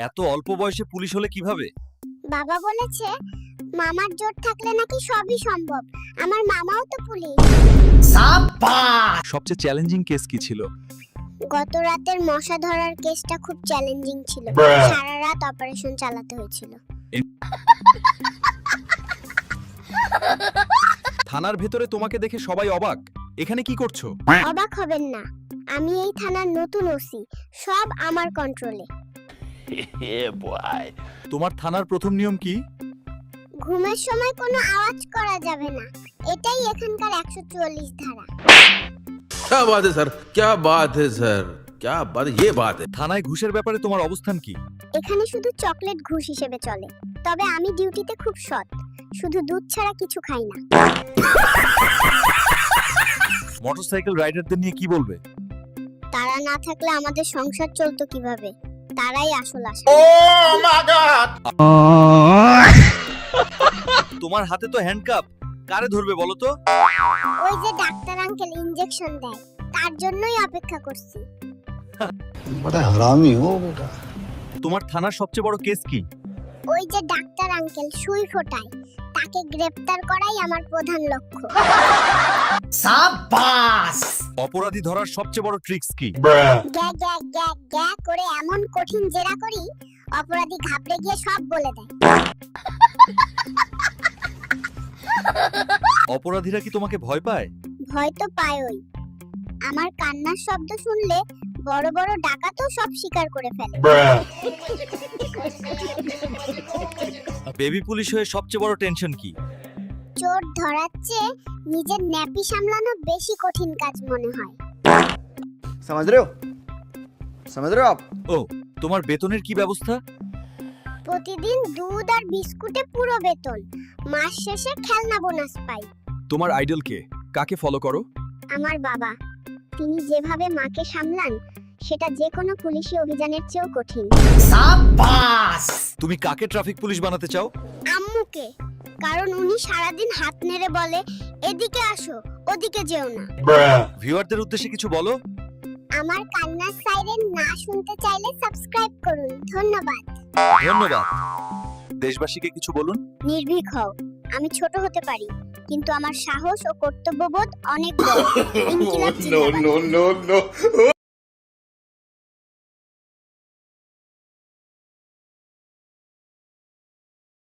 এত অল্প বয়সে পুলিশ হলে কিভাবে? বাবা বলেছে মামার জোর থাকলে নাকি সবই সম্ভব। আমার মামাও তো পুলিশ। সবচেয়ে চ্যালেঞ্জিং কেস কি ছিল? গত রাতের মশা ধরার কেসটা খুব চ্যালেঞ্জিং ছিল। সারা রাত অপারেশন চালাতে হয়েছিল। থানার ভেতরে তোমাকে দেখে সবাই অবাক। এখানে কি করছো? অবাক হবেন না, আমি এই থানার নতুন ওসি। সব আমার কন্ট্রোলে। তোমার থানার প্রথম নিয়ম কি? ঘুমের সময় কোনো আওয়াজ করা যাবে না, এটাই এখানকার 144 ধারা। क्या बात है सर, क्या बात है सर, क्या बात, ये बात है। থানায় ঘুষের ব্যাপারে তোমার অবস্থান কি? এখানে শুধু চকলেট ঘুষ হিসেবে চলে। তবে আমি ডিউটিতে খুব সৎ, শুধু দুধ ছাড়া কিছু খাই না। মোটরসাইকেল রাইডারদের নিয়ে কি বলবে? তারা না থাকলে আমাদের সংসার চলতো কিভাবে? তারাই আসল আশা। তোমার হাতে তো হ্যান্ডকাপ, কারে ধরবে বলো তো? ওই যে ডাক্তার আঙ্কেল ইনজেকশন দেয়, তার জন্যই অপেক্ষা করছি। बड़ा हरामी हो बेटा। তোমার থানার সবচেয়ে বড় কেস কি? ওই যে ডাক্তার আঙ্কেল সুই ফোটায়, তাকে গ্রেফতার করাই আমার প্রধান লক্ষ্য। অপরাধী ধরার সবচেয়ে বড় ট্রিক্স কি? গ্যা গ্যা গ্যা গ্যা করে এমন কঠিন জেরা করি, অপরাধী ঘাবড়ে গিয়ে সব বলে দেয়। অপরাধীরা কি তোমাকে ভয় পায়? ভয় তো পায়ই। আমার কান্নার শব্দ শুনলে বড় বড় ডাকাতও সব স্বীকার করে ফেলে। বেবি পুলিশ হয়ে সবচেয়ে বড় টেনশন কি? চোর ধরার চেয়ে নিজের ন্যাপি সামলানো বেশি কঠিন কাজ মনে হয়। समझ रहे हो? समझ रहे हो आप? ও, তোমার বেতনের কি ব্যবস্থা? প্রতিদিন দুধ আর বিস্কুটে পুরো বেতন, মাস শেষে খেলনা বোনাস পাই। তোমার আইডল কে? কাকে ফলো করো? আমার বাবা, তিনি যেভাবে মাকে সামলান সেটা যে কোনো পুলিশি অভিযানের চেয়েও কঠিন। তুমি কাকে ট্রাফিক পুলিশ বানাতে চাও? আম্মুকে, কারণ উনি সারাদিন হাত নেড়ে বলে এদিকে আসো, ওদিকে যেও না। ভিউয়ারদের উদ্দেশ্যে কিছু বলো। আমার কান্নার সাইরেন না শুনতে চাইলে সাবস্ক্রাইব করুন। ধন্যবাদ। ধন্যবাদ। দেশবাসীকে কিছু বলুন। নির্ভীক হও, আমি ছোট হতে পারি, কিন্তু আমার সাহস ও কর্তব্যবোধ অনেক বড়। ইনকিলাব জিন্দাবাদ। no, no.